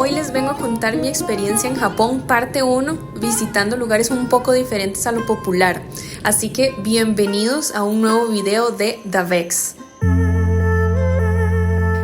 Hoy les vengo a contar mi experiencia en Japón, parte 1, visitando lugares un poco diferentes a lo popular. Así que bienvenidos a un nuevo video de Davex.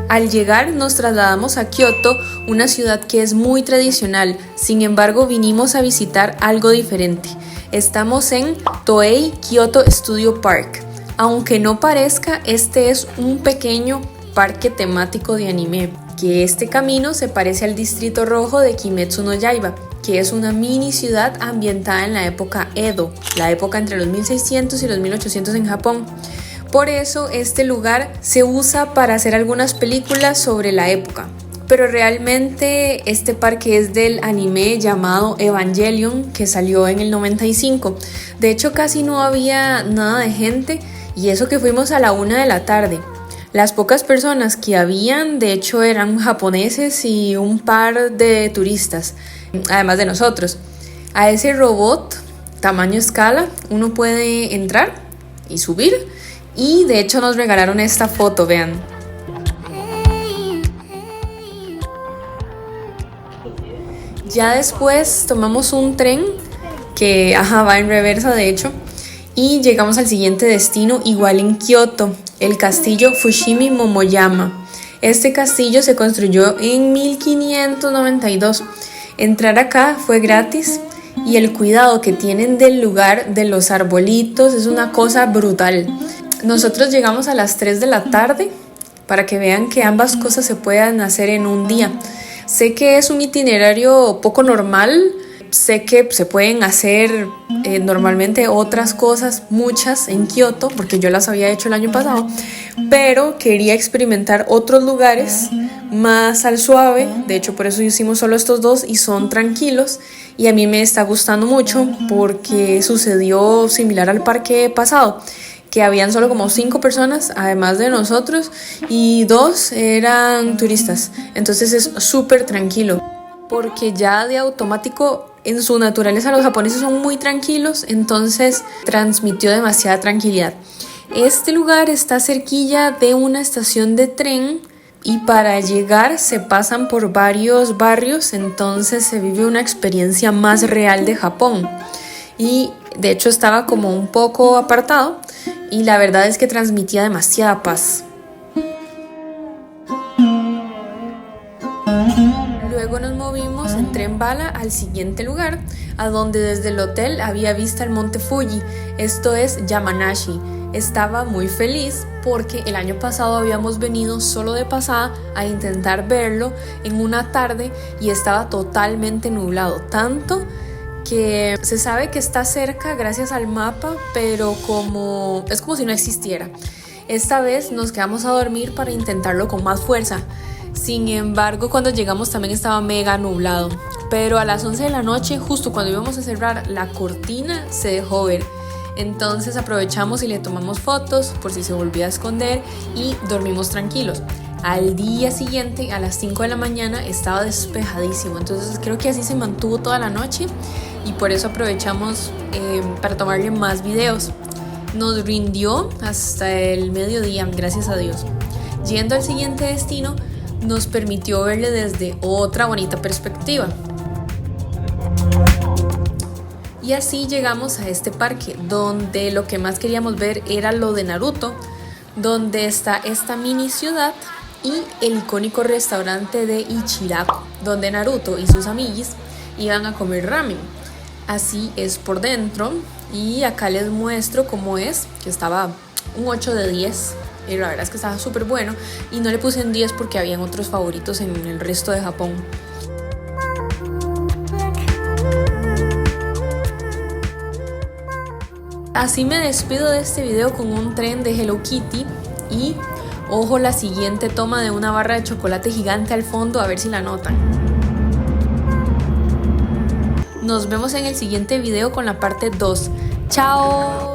Al llegar nos trasladamos a Kioto, una ciudad que es muy tradicional, sin embargo vinimos a visitar algo diferente. Estamos en Toei Kyoto Studio Park. Aunque no parezca, este es un pequeño parque temático de anime, que este camino se parece al distrito rojo de Kimetsu no Yaiba, que es una mini ciudad ambientada en la época Edo, la época entre los 1600 y los 1800 en Japón. Por eso este lugar se usa para hacer algunas películas sobre la época. Pero realmente este parque es del anime llamado Evangelion, que salió en el 95. De hecho casi no había nada de gente, y eso que fuimos a la 1 de la tarde. Las pocas personas que habían, de hecho, eran japoneses y un par de turistas, además de nosotros. A ese robot tamaño escala uno puede entrar y subir, y de hecho nos regalaron esta foto, vean. Ya después tomamos un tren que va en reversa, de hecho, y llegamos al siguiente destino, igual en Kioto, el castillo Fushimi Momoyama. Este castillo se construyó en 1592. Entrar acá fue gratis y el cuidado que tienen del lugar, de los arbolitos, es una cosa brutal. Nosotros llegamos a las 3 de la tarde para que vean que ambas cosas se puedan hacer en un día. Sé que es un itinerario poco normal. Sé que se pueden hacer normalmente otras cosas, muchas en Kioto, porque yo las había hecho el año pasado, pero quería experimentar otros lugares más al suave. De hecho, por eso hicimos solo estos dos y son tranquilos, y a mí me está gustando mucho porque sucedió similar al parque pasado, que habían solo como 5 personas, además de nosotros, y 2 eran turistas. Entonces es súper tranquilo, porque ya de automático en su naturaleza los japoneses son muy tranquilos, entonces transmitió demasiada tranquilidad. Este lugar está cerquilla de una estación de tren y para llegar se pasan por varios barrios, entonces se vive una experiencia más real de Japón. Y de hecho estaba como un poco apartado y la verdad es que transmitía demasiada paz. Luego nos movimos en tren bala al siguiente lugar, a donde desde el hotel había vista el monte Fuji, esto es Yamanashi. Estaba muy feliz porque el año pasado habíamos venido solo de pasada a intentar verlo en una tarde y estaba totalmente nublado, tanto que se sabe que está cerca gracias al mapa, pero es como si no existiera. Esta vez nos quedamos a dormir para intentarlo con más fuerza. Sin embargo, cuando llegamos también estaba mega nublado, pero a las 11 de la noche, justo cuando íbamos a cerrar la cortina, se dejó ver. Entonces aprovechamos y le tomamos fotos por si se volvía a esconder y dormimos tranquilos. Al día siguiente, a las 5 de la mañana, estaba despejadísimo, entonces creo que así se mantuvo toda la noche y por eso aprovechamos para tomarle más videos. Nos rindió hasta el mediodía, gracias a Dios. Yendo al siguiente destino, nos permitió verle desde otra bonita perspectiva. Y así llegamos a este parque, donde lo que más queríamos ver era lo de Naruto, donde está esta mini ciudad y el icónico restaurante de Ichiraku, donde Naruto y sus amiguis iban a comer ramen. Así es por dentro, y acá les muestro cómo es, que estaba un 8 de 10. Y la verdad es que estaba súper bueno y no le puse en 10 porque habían otros favoritos en el resto de Japón. Así me despido de este video con un tren de Hello Kitty y ojo la siguiente toma de una barra de chocolate gigante al fondo, a ver si la notan. Nos vemos en el siguiente video con la parte 2. ¡Chao!